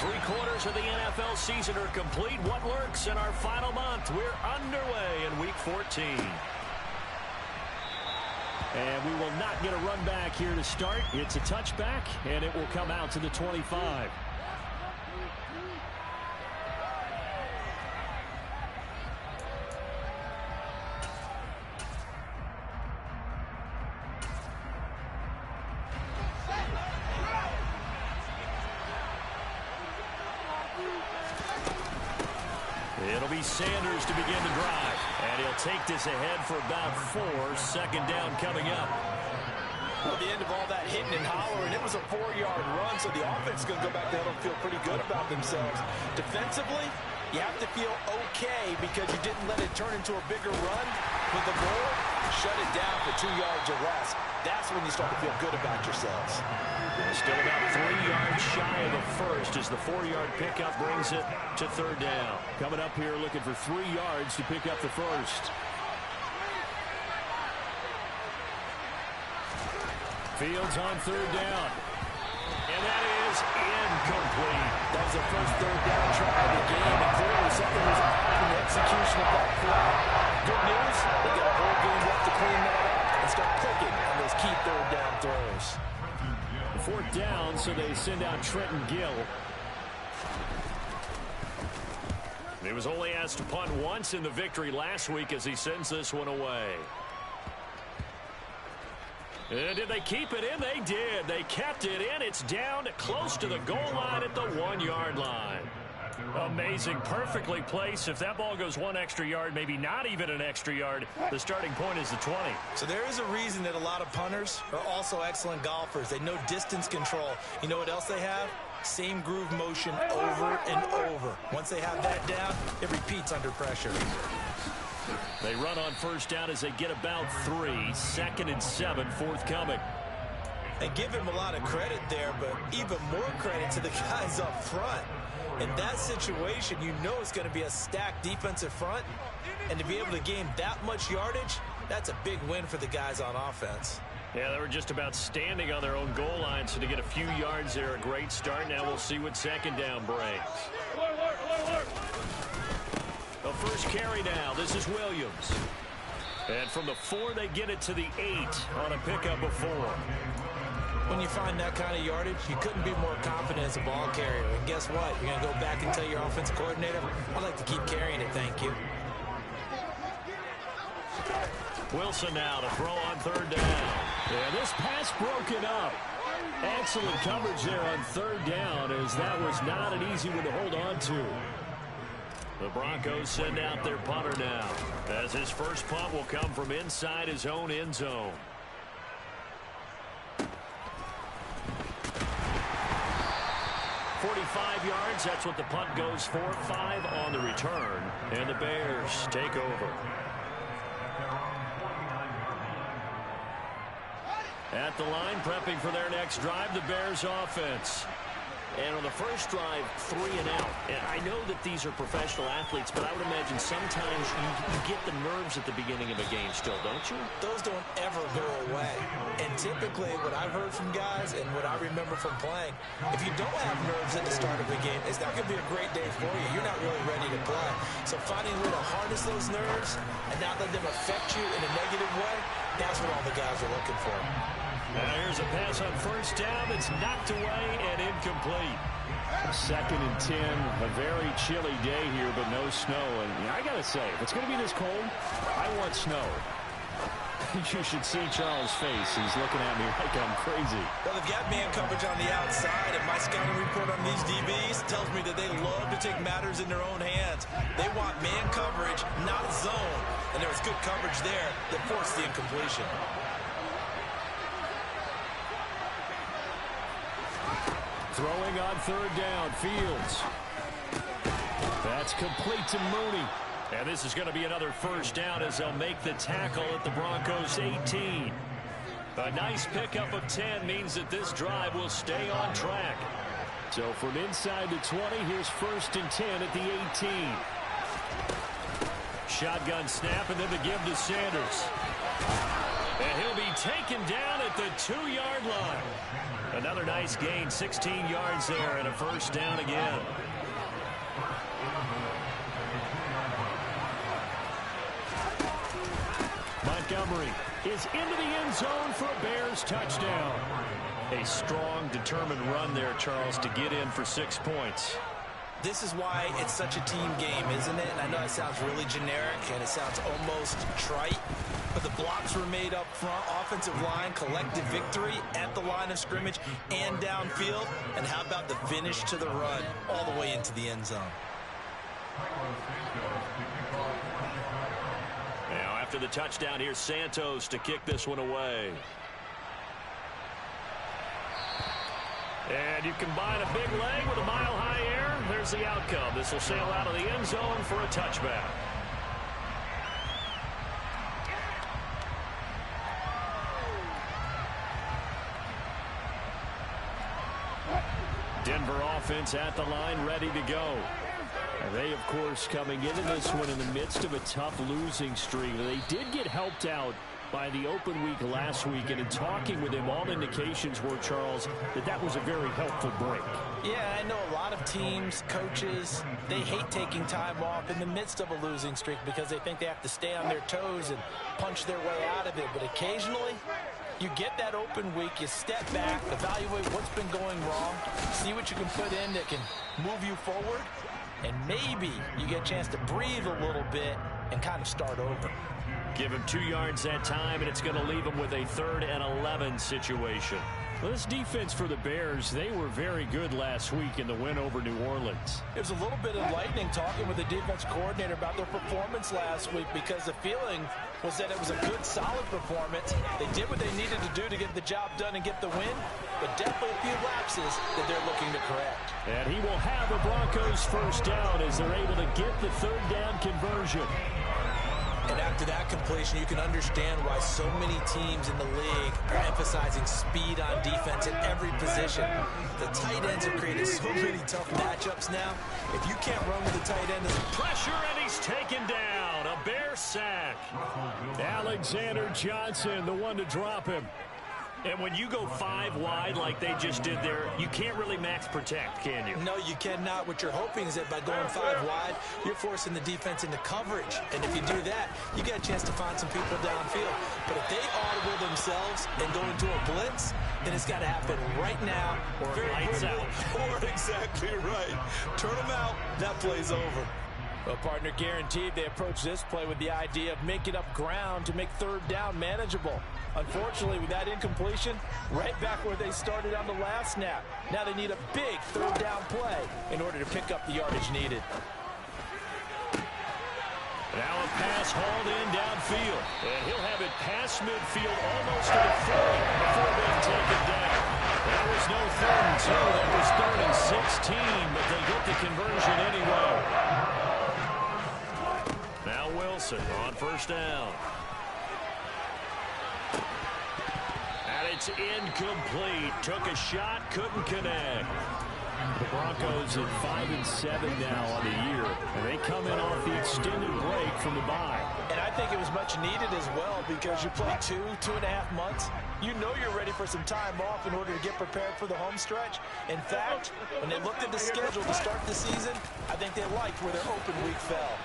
3/4 of the NFL season are complete. What works in our final month? We're underway in Week 14. And we will not get a run back here to start. It's a touchback, and it will come out to the 25. It'll be Sanders to begin the drive. And he'll take this ahead for about 4. Second down coming up. At the end of all that hitting and hollering, it was a 4-yard run, so the offense is going to go back there and feel pretty good about themselves. Defensively, you have to feel okay because you didn't let it turn into a bigger run. With the goal, shut it down for 2 yards or less. That's when you start to feel good about yourselves. Still about 3 yards shy of the first as the 4-yard pickup brings it to third down. Coming up here looking for 3 yards to pick up the first. Fields on third down. And that is incomplete. That was the first third down try of the game, and clearly something was off in the execution of that play. Good news, they got a whole game left to clean that up and start clicking on those key third down throws. Fourth down, so they send out Trenton Gill. He was only asked to punt once in the victory last week as he sends this one away. And did they keep it in? They did. They kept it in. It's down close to the goal line at the 1-yard line. Amazing. Perfectly placed. If that ball goes 1 extra yard, maybe not even an extra yard, the starting point is the 20. So there is a reason that a lot of punters are also excellent golfers. They know distance control. You know what else they have? Same groove motion over and over. Once they have that down, it repeats under pressure. They run on first down as they get about 3. 2nd and 7, forthcoming. They give him a lot of credit there, but even more credit to the guys up front. In that situation, you know it's going to be a stacked defensive front. And to be able to gain that much yardage, that's a big win for the guys on offense. Yeah, they were just about standing on their own goal line, so to get a few yards there, a great start. Now we'll see what second down brings. The first carry now. This is Williams. And from the 4, they get it to the 8 on a pickup of 4. When you find that kind of yardage, you couldn't be more confident as a ball carrier. And guess what? You're going to go back and tell your offensive coordinator, I'd like to keep carrying it, thank you. Wilson now to throw on third down. Yeah, this pass broken up. Excellent coverage there on third down, as that was not an easy one to hold on to. The Broncos send out their punter now, as his first punt will come from inside his own end zone. .45 yards, that's what the punt goes for. 5 on the return, and the Bears take over. At the line, prepping for their next drive, the Bears offense. And on the first drive, 3 and out. And I know that these are professional athletes, but I would imagine sometimes you get the nerves at the beginning of a game still, don't you? Those don't ever go away. And typically, what I've heard from guys and what I remember from playing, if you don't have nerves at the start of a game, it's not going to be a great day for you. You're not really ready to play. So finding a way to harness those nerves and not let them affect you in a negative way, that's what all the guys are looking for. Now here's a pass on first down that's knocked away and incomplete. 2nd and 10, a very chilly day here, but no snow. And I got to say, if it's going to be this cold, I want snow. You should see Charles' face. He's looking at me like I'm crazy. Well, they've got man coverage on the outside, and my scouting report on these DBs tells me that they love to take matters in their own hands. They want man coverage, not zone. And there was good coverage there that forced the incompletion. Throwing on third down, Fields. That's complete to Mooney. And this is going to be another first down as they'll make the tackle at the Broncos' 18. A nice pickup of 10 means that this drive will stay on track. So from inside the 20, here's 1st and 10 at the 18. Shotgun snap and then the give to Sanders. And he'll be taken down at the 2-yard line. Another nice gain, 16 yards there, and a first down again. Montgomery is into the end zone for a Bears touchdown. A strong, determined run there, Charles, to get in for 6 points. This is why it's such a team game, isn't it? And I know it sounds really generic and it sounds almost trite, but the blocks were made up front, offensive line, collective victory at the line of scrimmage and downfield. And how about the finish to the run all the way into the end zone? Now after the touchdown, here's Santos to kick this one away. And you combine a big leg with a mile-high air, there's the outcome. This will sail out of the end zone for a touchback. Denver offense at the line, ready to go. And they, of course, coming into this one in the midst of a tough losing streak. They did get helped out by the open week last week, and in talking with him, all indications were, Charles, that was a very helpful break. Yeah, I know a lot of teams, coaches, they hate taking time off in the midst of a losing streak because they think they have to stay on their toes and punch their way out of it. But occasionally, you get that open week, you step back, evaluate what's been going wrong, see what you can put in that can move you forward, and maybe you get a chance to breathe a little bit and kind of start over. Give him 2 yards that time, and it's going to leave him with a 3rd and 11 situation. Well, this defense for the Bears, they were very good last week in the win over New Orleans. It was a little bit enlightening talking with the defense coordinator about their performance last week because the feeling was that it was a good, solid performance. They did what they needed to do to get the job done and get the win, but definitely a few lapses that they're looking to correct. And he will have the Broncos first down as they're able to get the 3rd down conversion. And after that completion, you can understand why so many teams in the league are emphasizing speed on defense at every position. The tight ends have created so many tough matchups now. If you can't run with the tight end, pressure, and he's taken down. A Bear sack. Alexander Johnson, the one to drop him. And when you go 5 wide like they just did there, you can't really max protect, can you? No, you cannot. What you're hoping is that by going 5 wide, you're forcing the defense into coverage. And if you do that, you get a chance to find some people downfield. But if they audible themselves and go into a blitz, then it's got to happen right now. Or lights out. Or exactly right. Turn them out. That play's over. Well, partner, guaranteed they approach this play with the idea of making up ground to make 3rd down manageable. Unfortunately, with that incompletion, right back where they started on the last snap. Now they need a big 3rd down play in order to pick up the yardage needed. Now a pass hauled in downfield. And he'll have it past midfield almost to the 40 before being taken down. That was no 3rd and 2. That was 3rd and 16, but they get the conversion anyway. Now Wilson on first down. And it's incomplete. Took a shot, couldn't connect. The Broncos at 5-7 now on the year. And they come in off the extended break from the bye. And I think it was much needed as well because you play 2.5 months. You know you're ready for some time off in order to get prepared for the home stretch. In fact, when they looked at the schedule to start the season, I think they liked where their open week fell.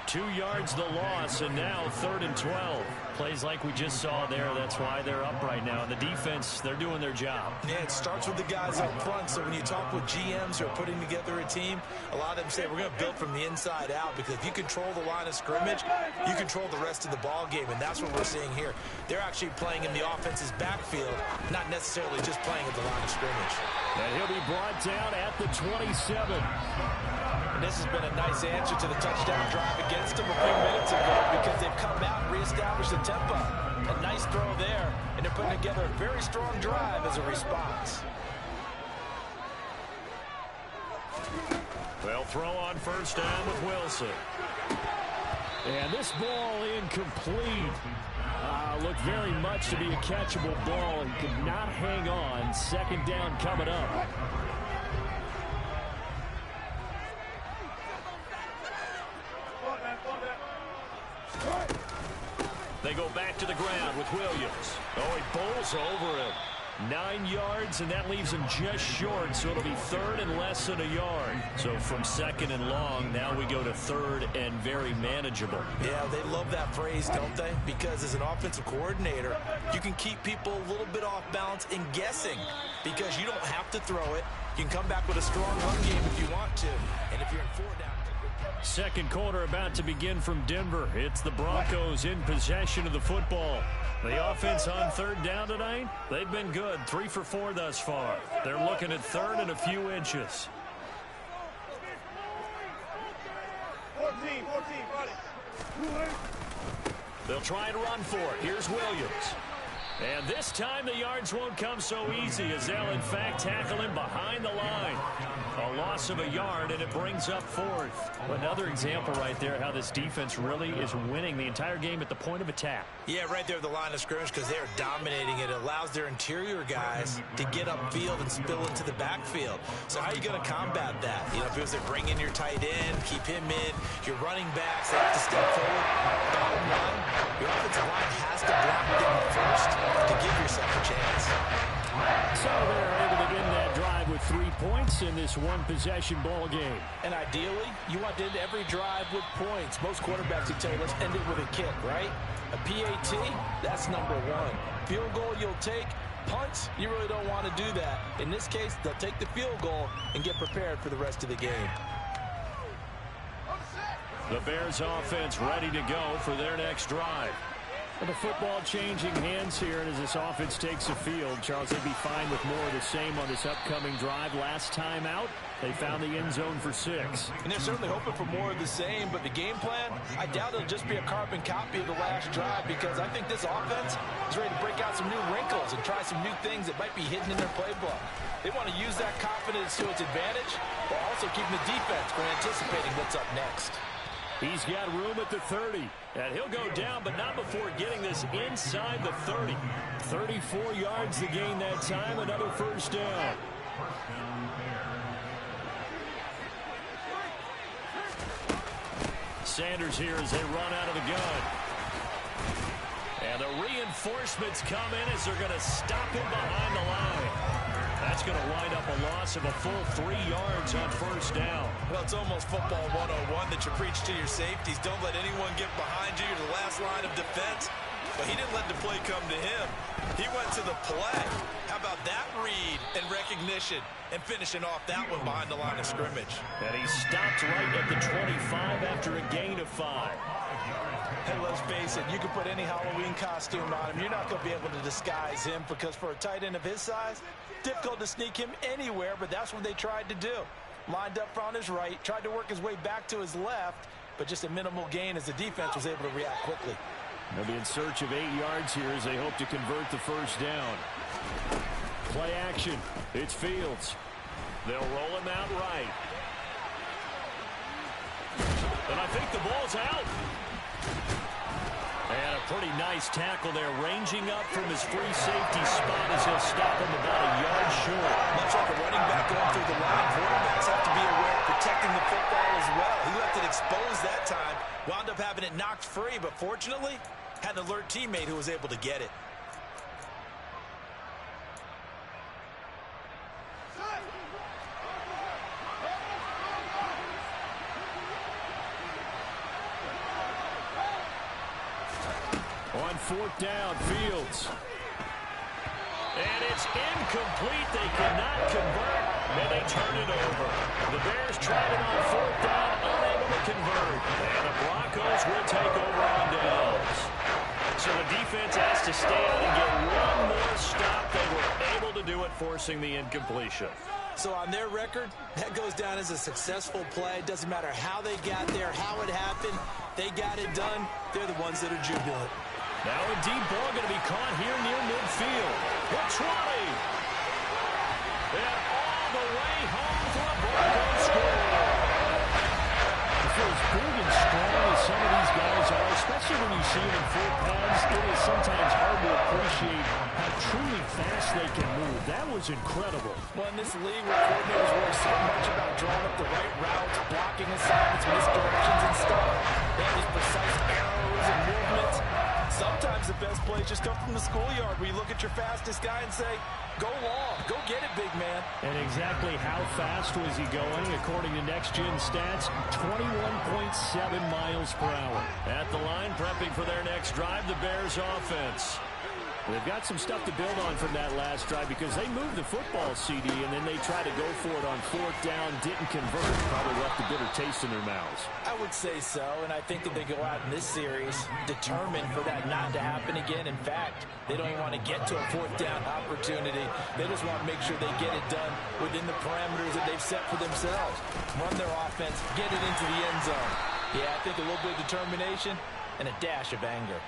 2 yards the loss, and now 3rd and 12. Plays like we just saw there. That's why they're up right now. And the defense, they're doing their job. Yeah, it starts with the guys up front. So when you talk with GMs who are putting together a team, a lot of them say we're going to build from the inside out because if you control the line of scrimmage, you control the rest of the ball game, and that's what we're seeing here. They're actually playing in the offense's backfield, not necessarily just playing at the line of scrimmage. And he'll be brought down at the 27. And this has been a nice answer to the touchdown drive against them a few minutes ago because they've come out and reestablished the tempo. A nice throw there, and they're putting together a very strong drive as a response. They'll throw on first down with Wilson. And this ball incomplete. Looked very much to be a catchable ball and could not hang on. 2nd down coming up. they go back to the ground with Williams. Oh, he bowls over him. 9 yards, and that leaves him just short, so it'll be third and less than a yard. So from second and long, now we go to third and very manageable. Yeah, they love that phrase, don't they? Because as an offensive coordinator, you can keep people a little bit off balance and guessing because you don't have to throw it. You can come back with a strong run game if you want to. And if you're in 4 down. Second quarter about to begin from Denver. It's the Broncos in possession of the football. The offense on third down tonight, they've been good. 3 for 4 thus far. They're looking at third and a few inches. 14, buddy. They'll try and run for it. Here's Williams. And this time the yards won't come so easy as they'll, in fact, tackle him behind the line. A loss of a yard, and it brings up fourth. Another example right there how this defense really is winning the entire game at the point of attack. Yeah, right there at the line of scrimmage because they're dominating it. It allows their interior guys to get upfield and spill into the backfield. So how are you going to combat that? You know, if it was to bring in your tight end, keep him in, your running backs, they have to step forward. Bottom line, your offensive line has to block them first to give yourself a chance. So they're able to end that drive with 3 points in this one-possession ball game. And ideally, you want to end every drive with points. Most quarterbacks would tell you, let's end it with a kick, right? A PAT, that's number 1. Field goal you'll take. Punts, you really don't want to do that. In this case, they'll take the field goal and get prepared for the rest of the game. The Bears offense ready to go for their next drive. And the football changing hands here, and as this offense takes the field, Charles, they'd be fine with more of the same on this upcoming drive. Last time out, they found the end zone for 6. And they're certainly hoping for more of the same, but the game plan, I doubt it'll just be a carbon copy of the last drive because I think this offense is ready to break out some new wrinkles and try some new things that might be hidden in their playbook. They want to use that confidence to its advantage while also keeping the defense from anticipating what's up next. He's got room at the 30, and he'll go down, but not before getting this inside the 30. 34 yards to gain that time, another first down. Sanders here as they run out of the gun. And the reinforcements come in as they're going to stop him behind the line. That's going to wind up a loss of a full 3 yards on first down. Well, it's almost football 101 that you preach to your safeties. Don't let anyone get behind you. You're the last line of defense. But he didn't let the play come to him. He went to the play. How about that read and recognition and finishing off that one behind the line of scrimmage? And he stopped right at the 25 after a gain of 5. Hey, let's face it, you can put any Halloween costume on him. You're not going to be able to disguise him because for a tight end of his size, difficult to sneak him anywhere, but that's what they tried to do. Lined up on his right, tried to work his way back to his left, but just a minimal gain as the defense was able to react quickly. They'll be in search of 8 yards here as they hope to convert the first down. Play action. It's Fields. They'll roll him out right. And I think the ball's out. And a pretty nice tackle there, ranging up from his free safety spot as he'll stop him about a yard short. Much like a running back going through the line, quarterbacks have to be aware of protecting the football as well. He left it exposed that time, wound up having it knocked free, but fortunately, had an alert teammate who was able to get it. On fourth down, Fields. And it's incomplete. They cannot convert, and they turn it over. The Bears tried it on fourth down, unable to convert. And the Broncos will take over on downs. So the defense has to stay out and get one more stop. They were able to do it, forcing the incompletion. So on their record, that goes down as a successful play. Doesn't matter how they got there, how it happened. They got it done. They're the ones that are jubilant. Now a deep ball going to be caught here near midfield. The try. And all the way home for a Broncos score. For as big and strong as some of these guys are, especially when you see them in full pads, it is sometimes hard to appreciate how truly fast they can move. That was incredible. Well, in this league where coordinators worry so much about drawing up the right routes, blocking assignments, misdirections and stuff, they have these precise arrows and movements. Sometimes the best plays just come from the schoolyard, where you look at your fastest guy and say, go long, go get it, big man. And exactly how fast was he going? According to Next Gen Stats, 21.7 miles per hour. At the line, prepping for their next drive, the Bears offense. They've got some stuff to build on from that last drive because they moved the football, CD, and then they tried to go for it on fourth down, didn't convert. Probably left a bitter taste in their mouths. I would say so, and I think that they go out in this series determined for that not to happen again. In fact, they don't even want to get to a fourth down opportunity. They just want to make sure they get it done within the parameters that they've set for themselves. Run their offense, get it into the end zone. Yeah, I think a little bit of determination and a dash of anger.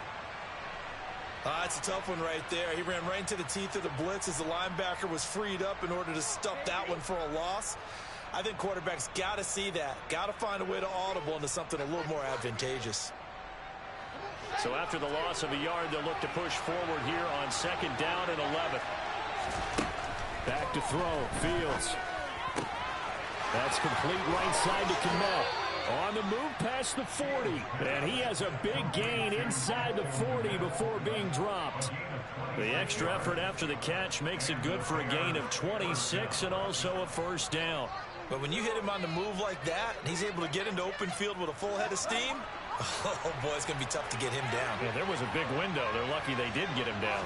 It's a tough one right there. He ran right into the teeth of the blitz as the linebacker was freed up in order to stuff that one for a loss. I think quarterbacks got to see that. Got to find a way to audible into something a little more advantageous. So after the loss of a yard, they'll look to push forward here on second down and 11. Back to throw. Fields. That's complete right side to Kmet. On the move past the 40. And he has a big gain inside the 40 before being dropped. The extra effort after the catch makes it good for a gain of 26 and also a first down. But when you hit him on the move like that, and he's able to get into open field with a full head of steam, oh boy, it's going to be tough to get him down. Yeah, there was a big window. They're lucky they did get him down.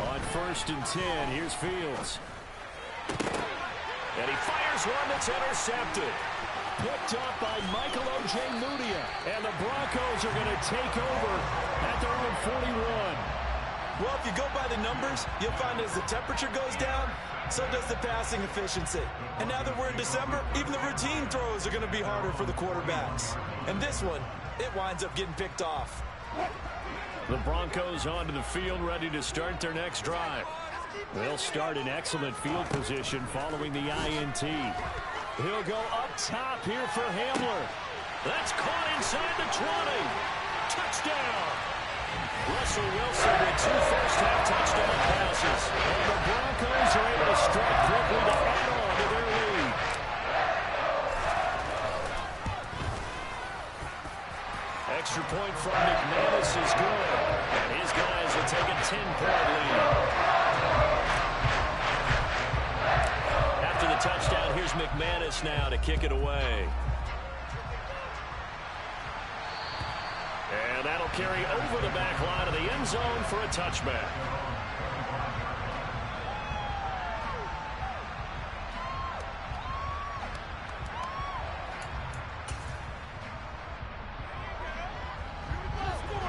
On first and 10, here's Fields. And he fires one that's intercepted. Picked up by Michael Ojemudia. And the Broncos are going to take over at their own 41. Well, if you go by the numbers, you'll find as the temperature goes down, so does the passing efficiency. And now that we're in December, even the routine throws are going to be harder for the quarterbacks. And this one, it winds up getting picked off. The Broncos onto the field, ready to start their next drive. They'll start in excellent field position following the INT. He'll go up top here for Hamler. That's caught inside the 20. Touchdown. Russell Wilson with 2 first-half touchdown passes. And the Broncos are able to strike quickly to add on to their lead. Extra point from McManus is good. And his guys will take a 10-point lead. After the touchdown, here's McManus now to kick it away. And that'll carry over the back line of the end zone for a touchback.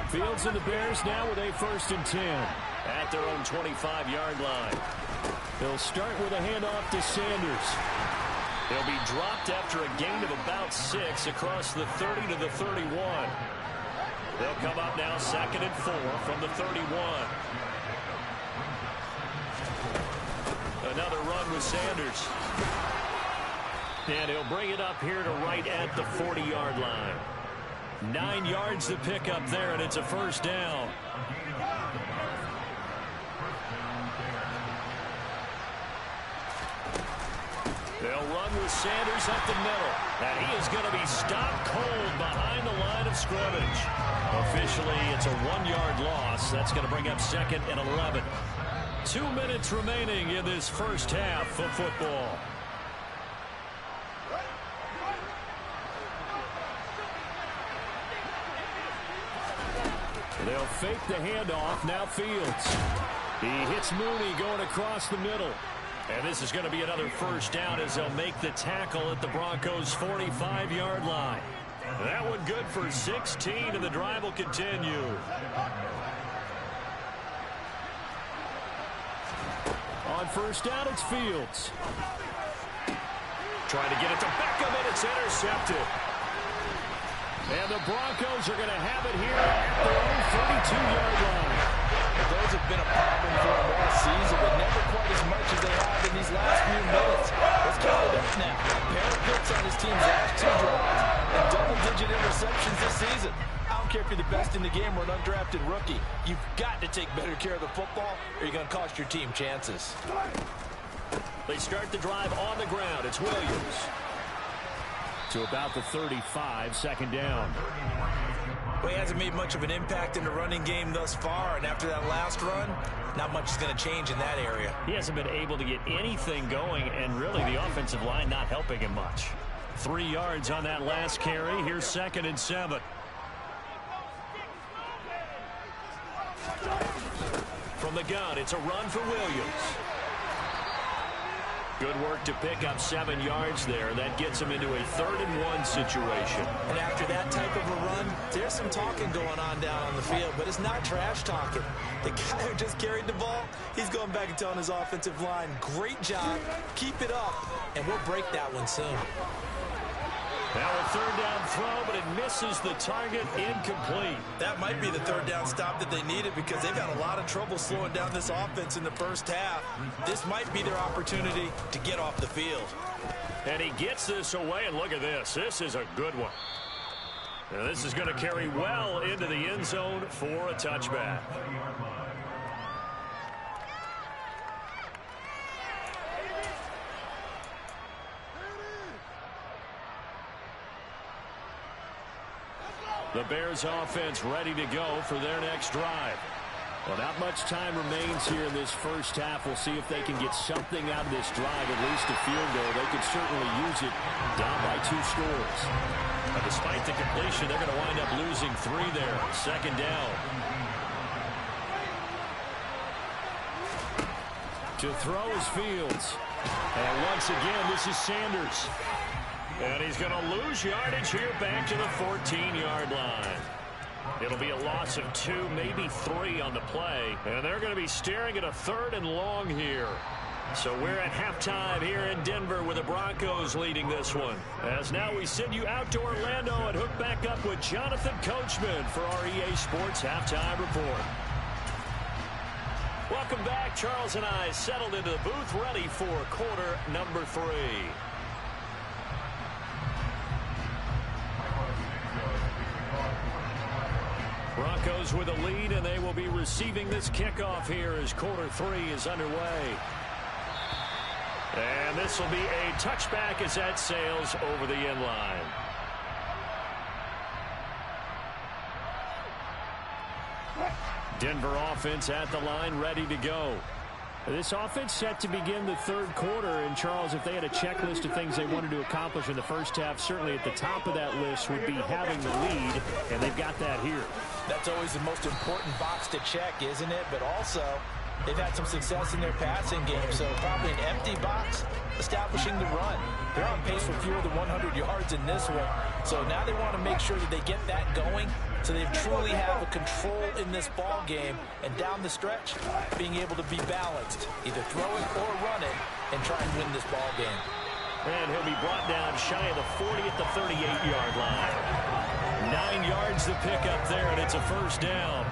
Fields and the Bears now with a first and 10. At their own 25-yard line. They'll start with a handoff to Sanders. They'll be dropped after a gain of about 6 across the 30 to the 31. They'll come up now 2nd and 4 from the 31. Another run with Sanders. And he'll bring it up here to right at the 40-yard line. 9 yards to pick up there, and it's a first down. They'll run with Sanders up the middle. And he is going to be stopped cold behind the line of scrimmage. Officially, it's a 1-yard loss. That's going to bring up 2nd and 11. 2 minutes remaining in this first half of football. They'll fake the handoff. Now Fields. He hits Mooney going across the middle. And this is going to be another first down as they'll make the tackle at the Broncos' 45-yard line. That one good for 16, and the drive will continue. On first down, it's Fields. Trying to get it to Beckham, and it's intercepted. And the Broncos are going to have it here at their own 32-yard line. Those have been a problem for them all season, but never quite as much as they have in these last few minutes. Let's count it up now. A pair of picks on his team's last 2 drives and double-digit interceptions this season. I don't care if you're the best in the game or an undrafted rookie. You've got to take better care of the football or you're going to cost your team chances. They start the drive on the ground. It's Williams. To about the 35, 2nd down. Well, he hasn't made much of an impact in the running game thus far, and after that last run, not much is going to change in that area. He hasn't been able to get anything going, and really the offensive line not helping him much. 3 yards on that last carry. Here's 2nd and 7. From the gun, it's a run for Williams. Good work to pick up 7 yards there. That gets him into a 3rd and 1 situation. And after that type of a run, there's some talking going on down on the field, but it's not trash talking. The guy who just carried the ball, he's going back and telling his offensive line, great job, keep it up, and we'll break that one soon. Now a 3rd down throw, but it misses the target, incomplete. That might be the 3rd down stop that they needed because they've had a lot of trouble slowing down this offense in the first half. This might be their opportunity to get off the field. And he gets this away, and look at this. This is a good one. Now this is going to carry well into the end zone for a touchback. The Bears offense ready to go for their next drive. Well, not much time remains here in this first half. We'll see if they can get something out of this drive, at least a field goal. They could certainly use it down by 2 scores. But despite the completion, they're going to wind up losing 3 there. 2nd down. To throw is Fields. And once again, this is Sanders. And he's going to lose yardage here back to the 14-yard line. It'll be a loss of 2, maybe 3 on the play. And they're going to be staring at a 3rd and long here. So we're at halftime here in Denver with the Broncos leading this one. As now we send you out to Orlando and hook back up with Jonathan Coachman for our EA Sports Halftime Report. Welcome back. Charles and I settled into the booth ready for quarter number 3. Broncos with a lead, and they will be receiving this kickoff here as quarter 3 is underway. And this will be a touchback as that sails over the end line. Denver offense at the line, ready to go. This offense set to begin the 3rd quarter. And, Charles, if they had a checklist of things they wanted to accomplish in the first half, certainly at the top of that list would be having the lead, and they've got that here. That's always the most important box to check, isn't it? But also, they've had some success in their passing game, so probably an empty box establishing the run. They're on pace for fewer than 100 yards in this one. So now they want to make sure that they get that going so they truly have a control in this ball game, and down the stretch, being able to be balanced, either throw it or run it, and try and win this ball game. And he'll be brought down shy of the 40 at the 38-yard line. 9 yards to pick up there, and it's a 1st down.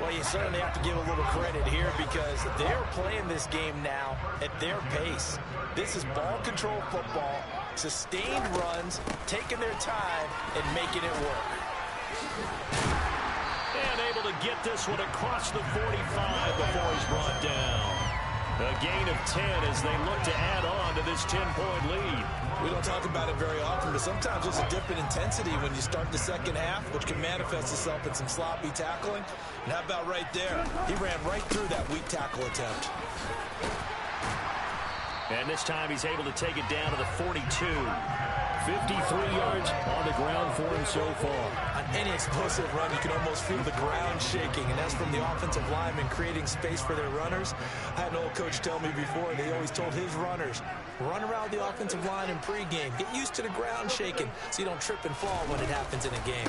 Well, you certainly have to give a little credit here because they're playing this game now at their pace. This is ball control football, sustained runs, taking their time, and making it work. And able to get this one across the 45 before he's brought down. A gain of 10 as they look to add on to this 10-point lead. We don't talk about it very often, but sometimes there's a dip in intensity when you start the second half, which can manifest itself in some sloppy tackling. And how about right there? He ran right through that weak tackle attempt. And this time he's able to take it down to the 42. 53 yards on the ground for him so far. On any explosive run, you can almost feel the ground shaking, and that's from the offensive linemen creating space for their runners. I had an old coach tell me before, they always told his runners, run around the offensive line in pregame. Get used to the ground shaking so you don't trip and fall when it happens in a game.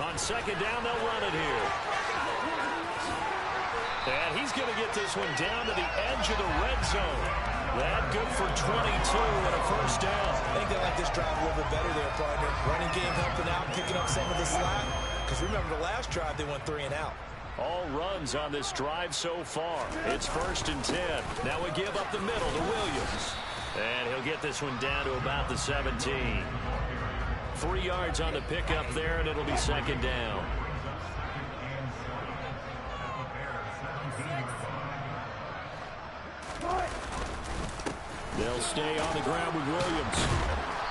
On 2nd down, they'll run it here. And he's going to get this one down to the edge of the red zone. That good for 22 and a 1st down. I think they like this drive a little bit better there, partner. Running game helping out, picking up some of the slack. Because remember, the last drive, they went 3 and out. All runs on this drive so far. It's 1st and 10. Now we give up the middle to Williams. And he'll get this one down to about the 17. 3 yards on the pickup there, and it'll be 2nd down. They'll stay on the ground with Williams.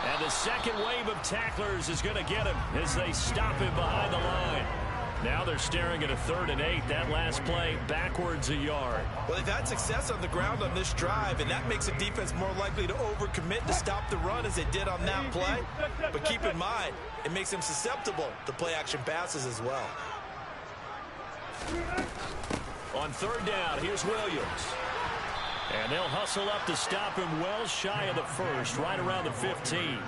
And the second wave of tacklers is going to get him as they stop him behind the line. Now they're staring at a 3rd and 8. That last play backwards a yard. Well, they've had success on the ground on this drive, and that makes a defense more likely to overcommit to stop the run as they did on that play. But keep in mind, it makes them susceptible to play-action passes as well. On 3rd down, here's Williams. And they'll hustle up to stop him well shy of the 1st, right around the 15.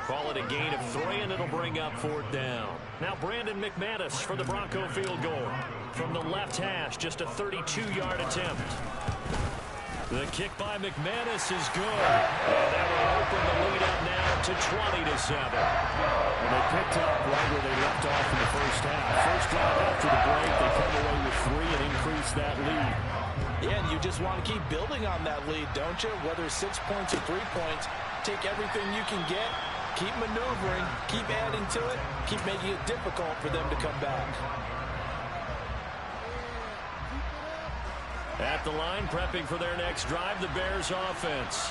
Call it a gain of 3, and it'll bring up 4th down. Now Brandon McManus for the Bronco field goal. From the left hash, just a 32-yard attempt. The kick by McManus is good. And that will open the lead up now to 20-7. And they picked up right where they left off in the first half. First drive after the break, they come away with 3 and increase that lead. Yeah, and you just want to keep building on that lead, don't you? Whether it's 6 points or 3 points, take everything you can get. Keep maneuvering, keep adding to it, keep making it difficult for them to come back. At the line, prepping for their next drive, the Bears offense.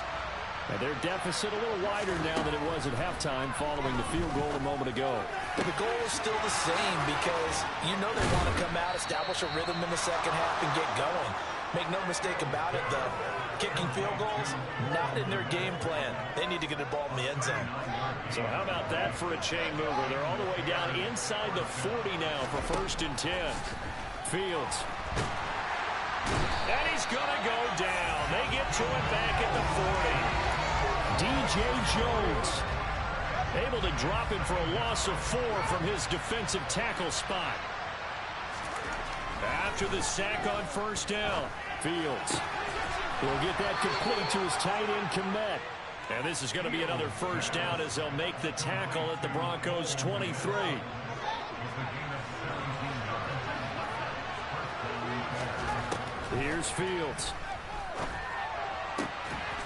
And their deficit a little wider now than it was at halftime following the field goal a moment ago. But the goal is still the same because you know they want to come out, establish a rhythm in the second half, and get going. Make no mistake about it, though. Kicking field goals, not in their game plan. They need to get the ball in the end zone. So how about that for a chain mover? They're all the way down inside the 40 now for 1st and 10. Fields. And he's going to go down. They get to it back at the 40. DJ Jones able to drop him for a loss of 4 from his defensive tackle spot. After the sack on 1st down, Fields will get that complete to his tight end, Kmet. And this is going to be another 1st down as they'll make the tackle at the Broncos' 23. Here's Fields.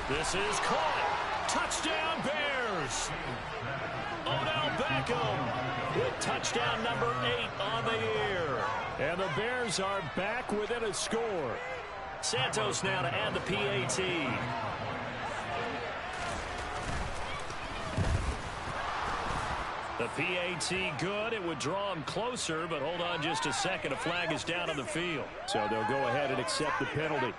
This is caught. Touchdown, Bears. Odell Beckham with touchdown number 8 on the year. And the Bears are back within a score. Santos now to add the PAT. The PAT good. It would draw him closer, but hold on just a second. A flag is down on the field. So they'll go ahead and accept the penalty.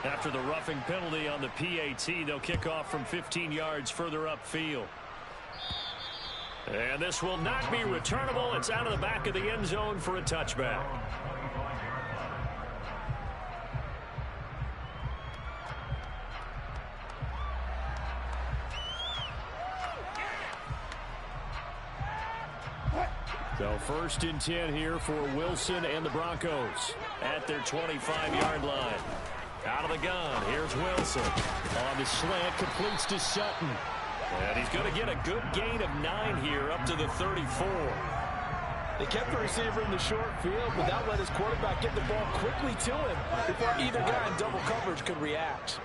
After the roughing penalty on the PAT, they'll kick off from 15 yards further upfield. And this will not be returnable. It's out of the back of the end zone for a touchback. So 1st and 10 here for Wilson and the Broncos at their 25-yard line. Out of the gun, here's Wilson. On the slant, completes to Sutton. And he's going to get a good gain of 9 here up to the 34. They kept the receiver in the short field, but that let his quarterback get the ball quickly to him before either guy in double coverage could react.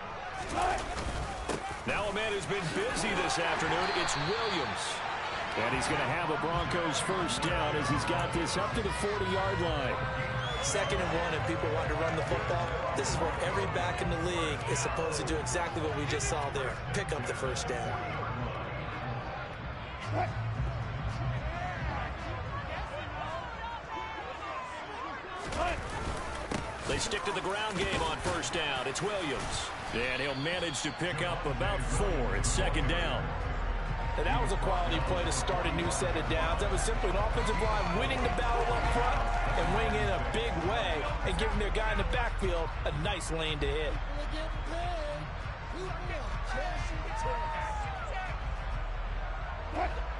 Now a man who's been busy this afternoon, it's Williams. And he's going to have a Broncos 1st down as he's got this up to the 40-yard line. 2nd and 1, and people want to run the football. This is where every back in the league is supposed to do exactly what we just saw there. Pick up the 1st down. They stick to the ground game on 1st down. It's Williams. And he'll manage to pick up about 4. It's 2nd down. And that was a quality play to start a new set of downs. That was simply an offensive line winning the battle up front and winning in a big way and giving their guy in the backfield a nice lane to hit.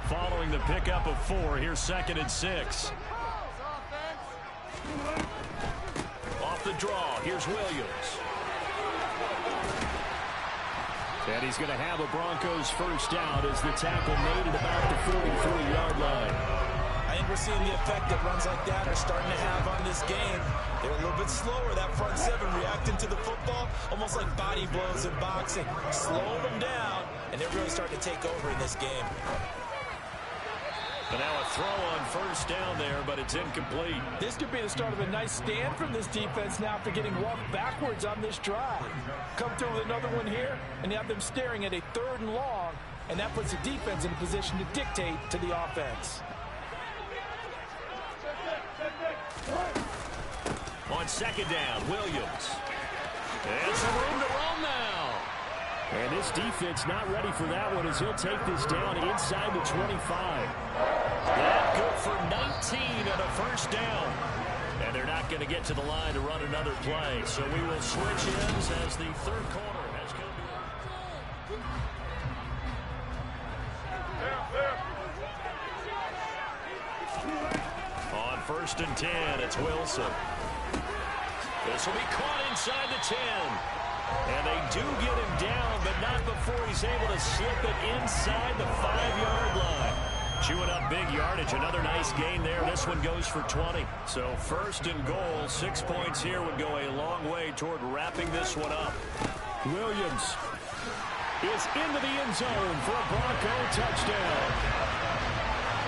Following the pickup of 4, here's 2nd and 6. Off the draw, here's Williams. And he's going to have a Broncos 1st down as the tackle made at about the 43-yard line. I think we're seeing the effect that runs like that are starting to have on this game. They're a little bit slower, that front 7 reacting to the football, almost like body blows in boxing. Slow them down, and they're really starting to take over in this game. But now a throw on first down there, but it's incomplete. This could be the start of a nice stand from this defense now after getting walked backwards on this drive. Come through with another one here, and you have them staring at a 3rd and long, and that puts the defense in a position to dictate to the offense. On second down, Williams. And some room to run now. And this defense not ready for that one as he'll take this down inside the 25. That good for 19 and a first down. And they're not going to get to the line to run another play. So we will switch ends as the 3rd quarter has come to. On 1st and 10, it's Wilson. This will be caught inside the 10. And they do get him down, but not before he's able to slip it inside the 5-yard line. Chewing up big yardage. Another nice gain there. This one goes for 20. So 1st and goal. 6 points here would go a long way toward wrapping this one up. Williams is into the end zone for a Bronco touchdown.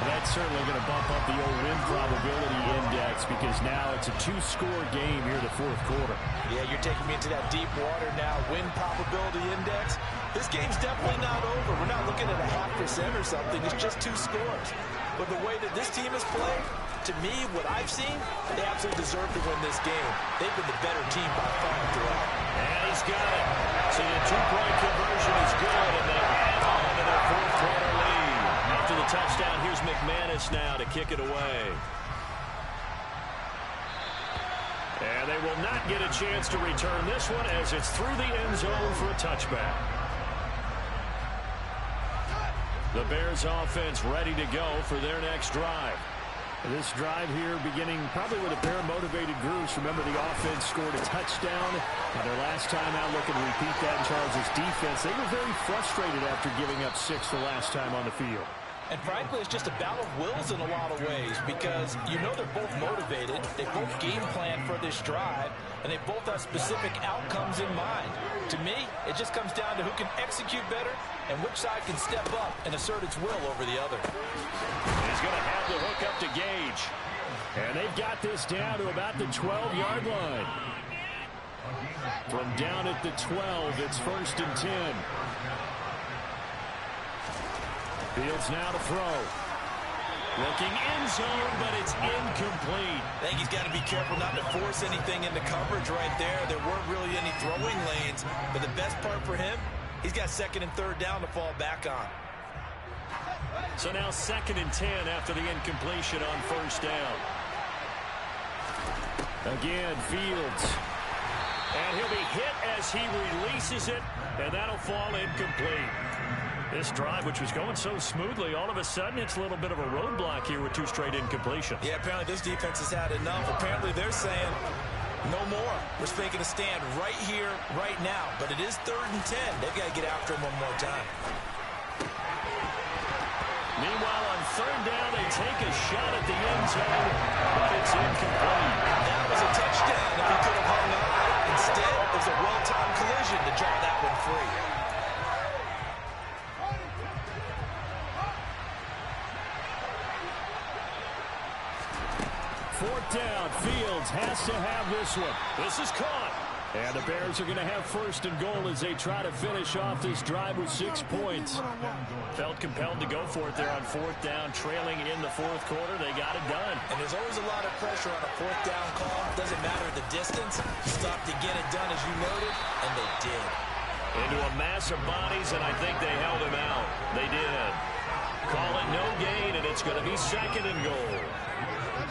That's certainly going to bump up the old win probability index because now it's a 2-score game here in the 4th quarter. Yeah, you're taking me into that deep water now. Win probability index. This game's definitely not over. We're not looking at a 0.5% or something. It's just 2 scores. But the way that this team has played, to me, what I've seen, they absolutely deserve to win this game. They've been the better team by far throughout. And he's got it. So the 2-point conversion is good, and they add on to their 4th quarter lead. After the touchdown, here's McManus now to kick it away. And they will not get a chance to return this one as it's through the end zone for a touchback. The Bears offense ready to go for their next drive. This drive here beginning probably with a pair of motivated groups. Remember, the offense scored a touchdown. Now their last time out, looking to repeat that in Charles' defense. They were very frustrated after giving up 6 the last time on the field. And frankly, it's just a battle of wills in a lot of ways because you know they're both motivated. They both game plan for this drive, and they both have specific outcomes in mind. To me, it just comes down to who can execute better and which side can step up and assert its will over the other. He's going to have the hook up to Gage. And they've got this down to about the 12-yard line. From down at the 12, it's 1st and 10. Fields now to throw. Looking end zone, but it's incomplete. I think he's got to be careful not to force anything into coverage right there. There weren't really any throwing lanes, but the best part for him, he's got 2nd and 3rd down to fall back on. So now 2nd and 10 after the incompletion on 1st down. Again, Fields. And he'll be hit as he releases it, and that'll fall incomplete. This drive, which was going so smoothly, all of a sudden it's a little bit of a roadblock here with 2 straight incompletions. Yeah, apparently this defense has had enough. Apparently they're saying no more. We're making a stand right here, right now. But it is 3rd and 10. They've got to get after him one more time. Meanwhile, on 3rd down, they take a shot at the end zone, but it's incomplete. That was a touchdown if he could have hung on. Instead, it was a well-timed collision to draw that one free. Fourth down, Fields has to have this one. This is caught. And the Bears are going to have 1st and goal as they try to finish off this drive with 6 points. Felt compelled to go for it there on 4th down, trailing in the 4th quarter. They got it done. And there's always a lot of pressure on a 4th down call. Doesn't matter the distance. Stop to get it done, as you noted, and they did. Into a mass of bodies, and I think they held him out. They did. Call it no gain, and it's going to be 2nd and goal.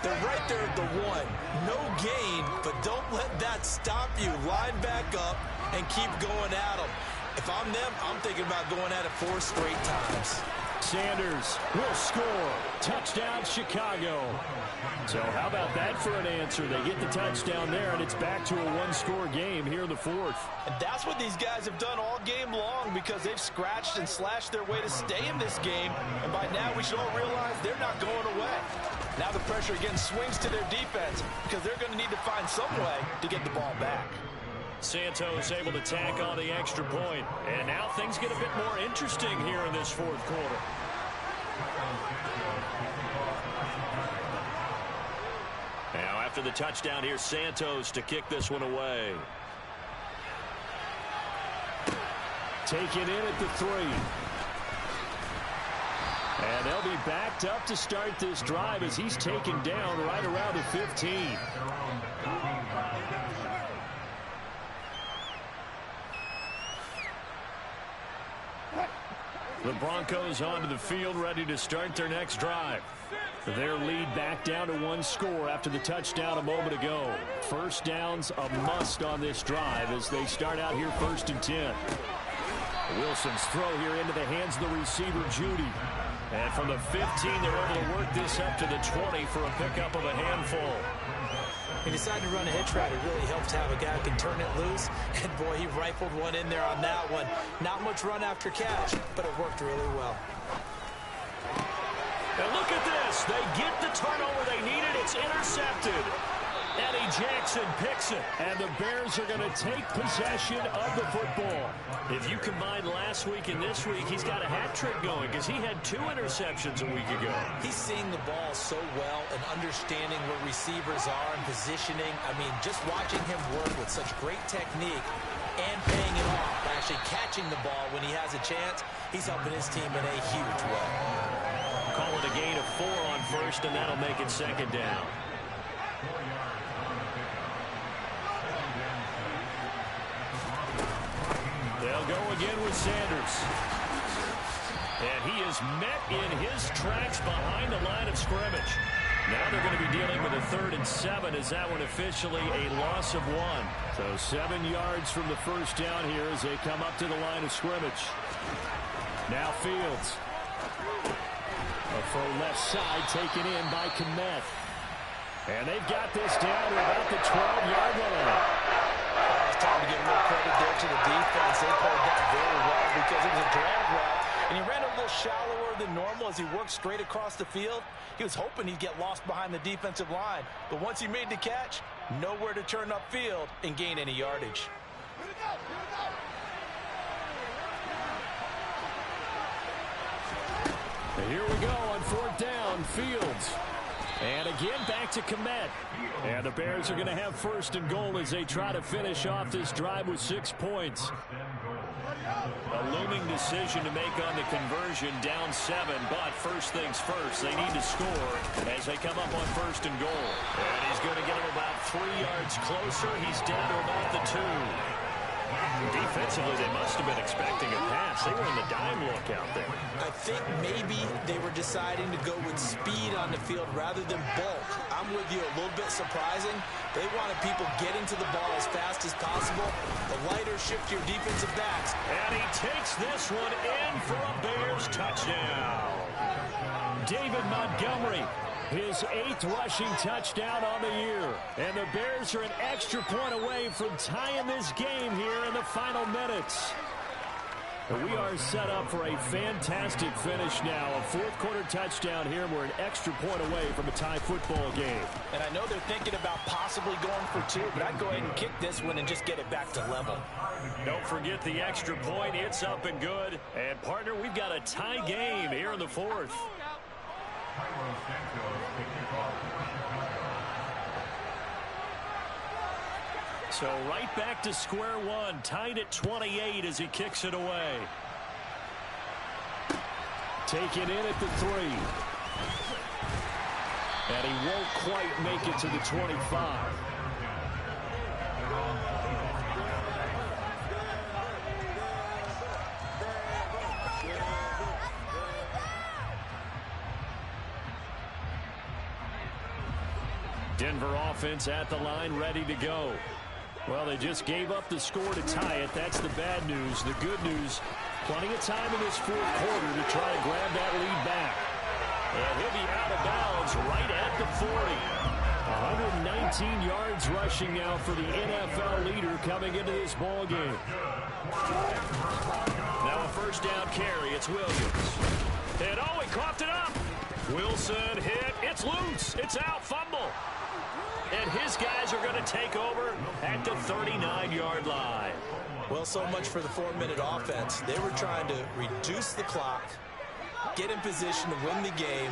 They're right there at the 1. No gain, but don't let that stop you. Line back up and keep going at them. If I'm them, I'm thinking about going at it 4 straight times. Sanders will score. Touchdown, Chicago. So how about that for an answer? They get the touchdown there, and it's back to a 1-score game here in the 4th. And that's what these guys have done all game long because they've scratched and slashed their way to stay in this game. And by now, we should all realize they're not going away. Now the pressure again swings to their defense because they're going to need to find some way to get the ball back. Santos able to tack on the extra point. And now things get a bit more interesting here in this 4th quarter. Now after the touchdown, here's Santos to kick this one away. Taken in at the 3. And they'll be backed up to start this drive as he's taken down right around the 15. The Broncos onto the field, ready to start their next drive. Their lead back down to 1 score after the touchdown a moment ago. First down's a must on this drive as they start out here 1st and 10. Wilson's throw here into the hands of the receiver, Judy. And from the 15, they're able to work this up to the 20 for a pickup of a handful. He decided to run a hitch route. It really helps to have a guy who can turn it loose. And, boy, he rifled one in there on that one. Not much run after catch, but it worked really well. And look at this. They get the turnover they needed. It's intercepted. Eddie Jackson picks it. And the Bears are going to take possession of the football. If you combine last week and this week, he's got a hat trick going because he had 2 interceptions a week ago. He's seeing the ball so well and understanding where receivers are and positioning. I mean, just watching him work with such great technique and paying it off by actually catching the ball when he has a chance, he's helping his team in a huge way. Call it a gain of 4 on first, and that'll make it 2nd down. They'll go again with Sanders. And he is met in his tracks behind the line of scrimmage. Now they're going to be dealing with a 3rd and 7 as that one officially a loss of 1. So 7 yards from the first down here as they come up to the line of scrimmage. Now Fields. A full left side taken in by Kmet. And they've got this down to about the 12-yard line. It's time to give a little credit there to the defense. They played that very well because it was a drag route. And he ran a little shallower than normal as he worked straight across the field. He was hoping he'd get lost behind the defensive line. But once he made the catch, nowhere to turn upfield and gain any yardage. And here we go on 4th down, Fields. And again, back to Kmet. And the Bears are going to have 1st and goal as they try to finish off this drive with 6 points. A looming decision to make on the conversion, down 7, but first things first, they need to score as they come up on 1st and goal. And he's going to get him about 3 yards closer. He's down to about the 2. Defensively, they must have been expecting a pass. They were in the dime look out there. I think maybe they were deciding to go with speed on the field rather than bulk. I'm with you, a little bit surprising. They wanted people getting to the ball as fast as possible. The lighter, shiftier defensive backs. And he takes this one in for a Bears touchdown. David Montgomery, his 8th rushing touchdown on the year. And the Bears are an extra point away from tying this game here in the final minutes. We are set up for a fantastic finish now. A 4th quarter touchdown here. We're an extra point away from a tie football game. And I know they're thinking about possibly going for 2, but I'd go ahead and kick this one and just get it back to level. Don't forget the extra point. It's up and good. And, partner, we've got a tie game here in the 4th. So right back to square one, tied at 28 as he kicks it away. Taken in at the 3. And he won't quite make it to the 25. Denver offense at the line, ready to go. Well, they just gave up the score to tie it. That's the bad news. The good news, plenty of time in this 4th quarter to try to grab that lead back. And he'll be out of bounds right at the 40. 119 yards rushing now for the NFL leader coming into this ball game. Now a 1st down carry. It's Williams. And oh, he coughed it up. Wilson hit. It's loose. It's out. Fumble. And his guys are going to take over at the 39-yard line. Well, so much for the 4-minute offense. They were trying to reduce the clock, get in position to win the game,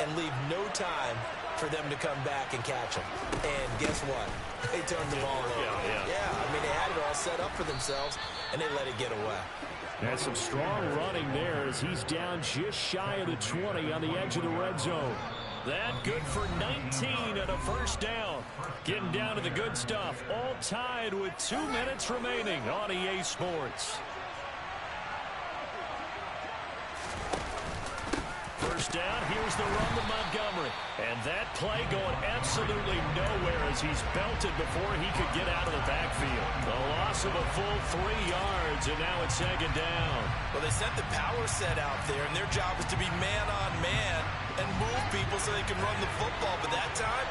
and leave no time for them to come back and catch them. And guess what? They turned the ball over. Yeah, I mean, they had it all set up for themselves, and they let it get away. And some strong running there as he's down just shy of the 20 on the edge of the red zone. That good for 19 and a first down. Getting down to the good stuff. All tied with 2 minutes remaining on EA Sports. First down, here's the run to Montgomery. And that play going absolutely nowhere as he's belted before he could get out of the backfield. A loss of a full 3 yards, and now it's second down. Well, they sent the power set out there, and their job is to be man-on-man and move people so they can run the football. But that time,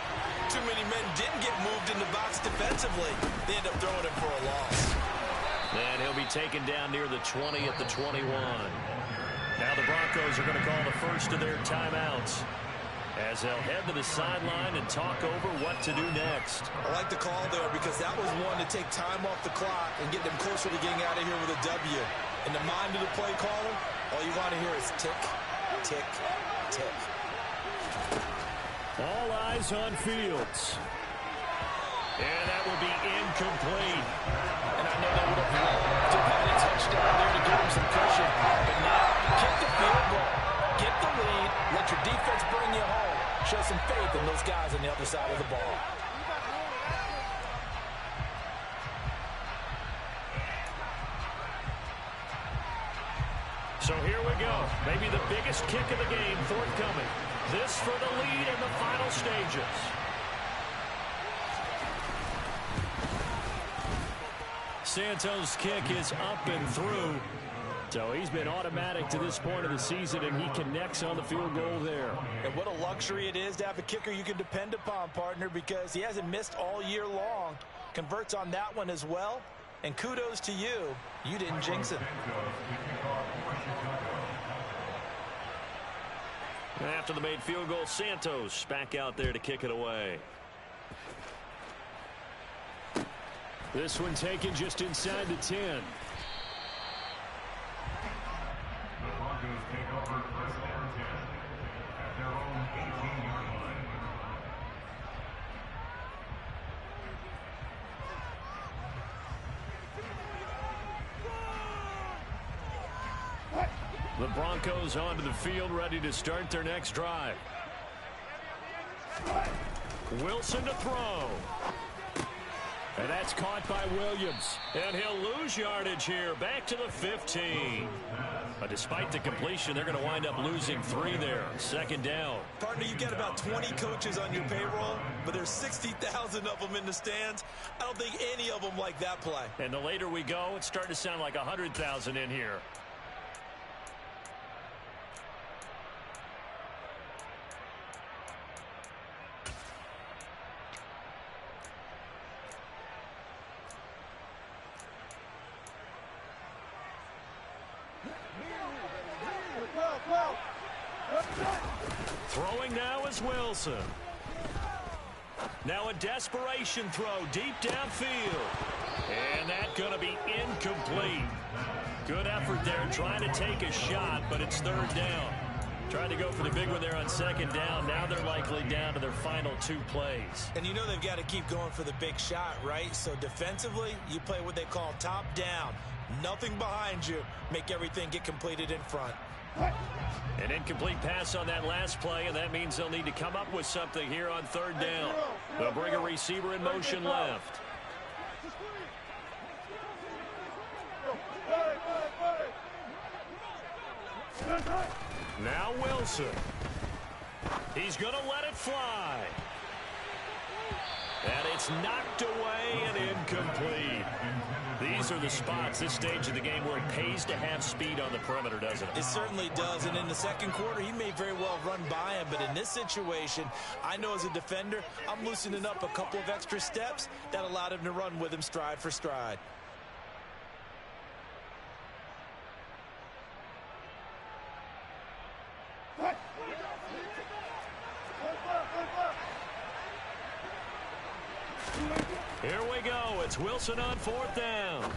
too many men didn't get moved in the box defensively. They end up throwing him for a loss. And he'll be taken down near the 20 at the 21. Now the Broncos are going to call the first of their timeouts as they'll head to the sideline and talk over what to do next. I like the call there because that was one to take time off the clock and get them closer to getting out of here with a W. In the mind of the play caller, all you want to hear is tick, tick, tick. All eyes on Fields. And that will be incomplete. And I know they would have loved to have a touchdown there to give them some cushion. But now, kick the field goal. Get the lead. Let your defense bring you home. Show some faith in those guys on the other side of the ball. So here we go. Maybe the biggest kick of the game forthcoming. This for the lead in the final stages. Santos' kick is up and through. So he's been automatic to this point of the season, and he connects on the field goal there. And what a luxury it is to have a kicker you can depend upon, partner, because he hasn't missed all year long. Converts on that one as well. And kudos to you. You didn't jinx it. After the made field goal, Santos back out there to kick it away. This one taken just inside the 10. The Broncos take over first and 10 at their own 18-yard line. The Broncos onto the field, ready to start their next drive. Wilson to throw. And that's caught by Williams. And he'll lose yardage here, back to the 15. But despite the completion, they're going to wind up losing 3 there. Second down. Partner, you get about 20 coaches on your payroll, but there's 60,000 of them in the stands. I don't think any of them like that play. And the later we go, it's starting to sound like 100,000 in here. Throwing now is Wilson. Now a desperation throw deep downfield. And that's going to be incomplete. Good effort there trying to take a shot, but it's third down. Trying to go for the big one there on second down. Now they're likely down to their final 2 plays. And you know they've got to keep going for the big shot, right? So defensively, you play what they call top down. Nothing behind you. Make everything get completed in front. An incomplete pass on that last play, and that means they'll need to come up with something here on third down. They'll bring a receiver in motion left. Now Wilson. He's going to let it fly. And it's knocked away and incomplete. These are the spots, this stage of the game, where it pays to have speed on the perimeter, doesn't it? It certainly does, and in the second quarter, he may very well run by him, but in this situation, I know as a defender, I'm loosening up a couple of extra steps that allowed him to run with him stride for stride. Here we go. It's Wilson on fourth down.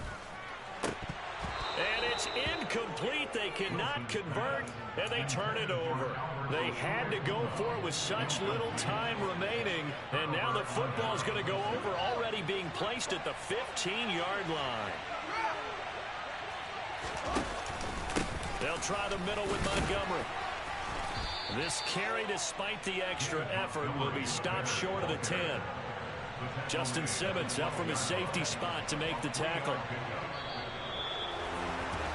And it's incomplete. They cannot convert, and they turn it over. They had to go for it with such little time remaining, and now the football's going to go over, already being placed at the 15-yard line. They'll try the middle with Montgomery. This carry, despite the extra effort, will be stopped short of the 10. Justin Simmons up from his safety spot to make the tackle.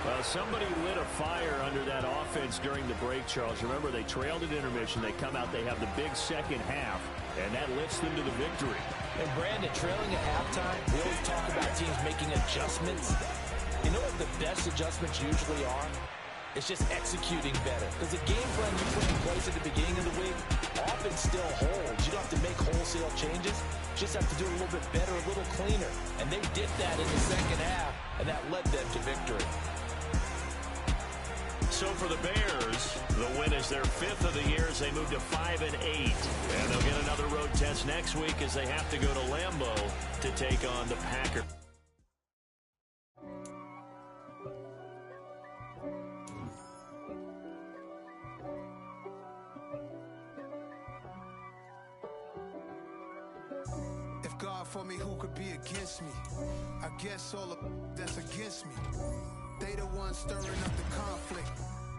Well, somebody lit a fire under that offense during the break, Charles. Remember, they trailed at intermission. They come out, they have the big second half, and that lifts them to the victory. And Brandon, trailing at halftime, we always talk about teams making adjustments. You know what the best adjustments usually are? It's just executing better. Because the game plan you put in place at the beginning of the week often still holds. You don't have to make wholesale changes. You just have to do it a little bit better, a little cleaner. And they did that in the second half, and that led them to victory. So for the Bears, the win is their 5th of the year as they move to 5-8. And they'll get another road test next week as they have to go to Lambeau to take on the Packers. For me, who could be against me? I guess all of that's against me. They the ones stirring up the conflict.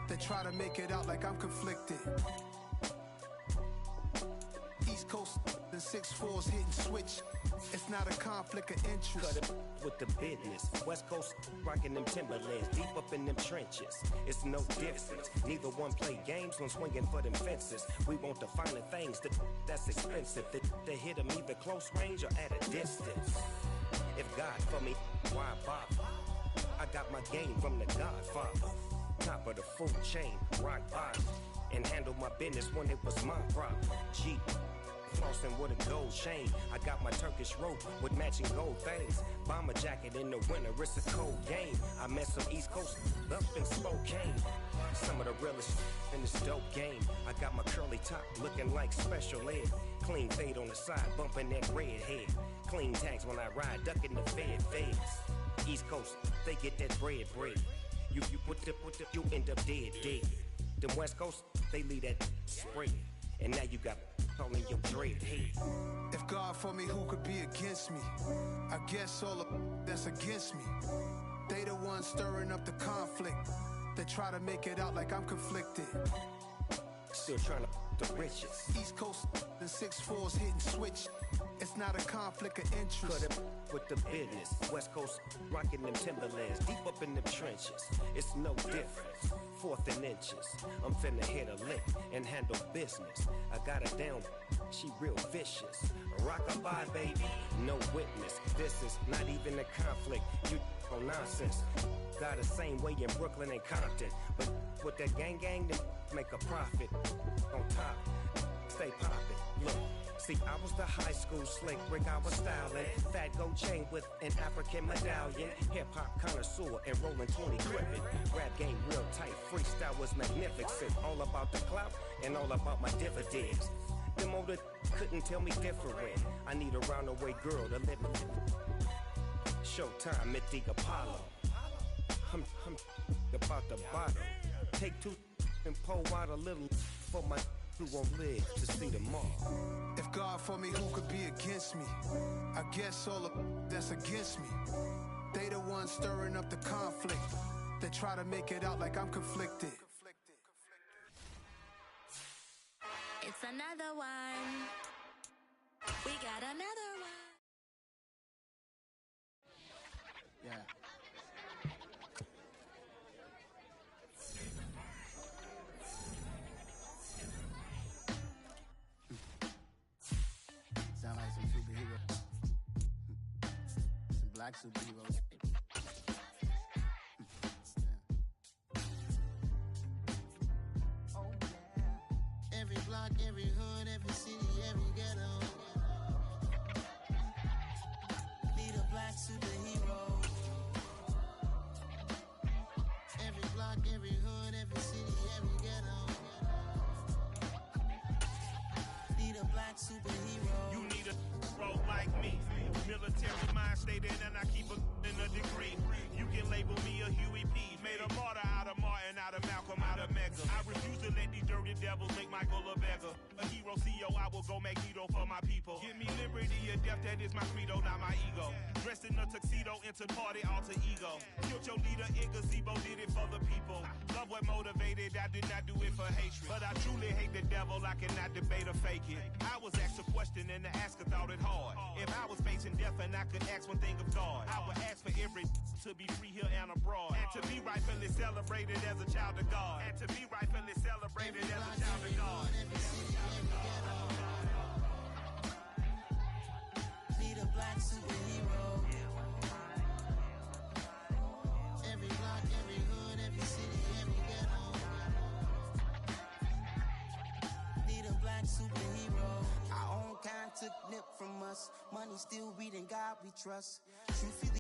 They try to make it out like I'm conflicted. East Coast and 6'4's hitting switch. It's not a conflict of interest. Cut it with the business. West Coast rocking them Timberlands, deep up in them trenches. It's no difference. Neither one play games when swinging for them fences. We want the finer things that's expensive. They hit them either close range or at a distance. If God for me, why bother? I got my game from the Godfather. Top of the food chain, rock bottom. And handle my business when it was my problem. G. Flossing with a gold chain. I got my Turkish rope with matching gold things. Bomber jacket in the winter, it's a cold game. I met some East Coast up in Spokane. Some of the realest in this dope game. I got my curly top looking like special ed. Clean fade on the side, bumping that red head. Clean tags when I ride, ducking the feds. East Coast, they get that bread. You you end up dead. Them West Coast, they leave that spread. And now you got all in your dread head. If God for me, who could be against me? I guess all of that's against me. They the ones stirring up the conflict. They try to make it out like I'm conflicted. Still trying to the riches. East Coast and 6'4's hitting switch. It's not a conflict of interest. Cut it with the business. West Coast rocking them Timberlands, deep up in them trenches. It's no difference. 4th and inches. I'm finna hit a lick and handle business. I got her down, she real vicious. Rock-a-bye, baby, no witness. This is not even a conflict. You on nonsense. Got the same way in Brooklyn and Compton. But with that gang, then make a profit. On top, stay poppin'. Look. See, I was the high school slick Rick, I was styling. Fat gold chain with an African medallion. Hip-hop connoisseur and rolling 20 gripping. Rap game real tight, freestyle was magnificent. All about the clout and all about my dividends. Them older couldn't tell me different. I need a roundaway girl to live in. Showtime at the Apollo. I'm about the bottle. Take 2 and pour out a little for my who won't live to see tomorrow. If God for me, who could be against me? I guess all of that's against me. They the ones stirring up the conflict. They try to make it out like I'm conflicted. It's another one. We got another one. Yeah. Sound like some superheroes. Some black superheroes. Oh, yeah. Every block, every hood, every city, every ghetto. Need a black superhero. Every block, every hood, every city, every ghetto. Need a black superhero. You need a role like me. Military mind stated and I keep in a degree. You can label me a Huey P. devil, make Michael a beggar. A hero CEO, I will go Magneto for my people. Give me liberty or death, that is my credo, not my ego. Dressed in a tuxedo, enter party, alter ego. Killed your leader in gazebo, did it for the people. Love what motivated, I did not do it for hatred. But I truly hate the devil, I cannot debate or fake it. I was asked a question and the asker thought it hard. If I was facing death and I could ask one thing of God, I would ask for every to be free here and abroad. And to be rightfully celebrated as a child of God. And to be rightfully celebrated as a child of God. Need a black superhero. Every block, every hood, every city, every ghetto. Need a black superhero. Our own kind took nip from us. Money still reading God we trust. Truth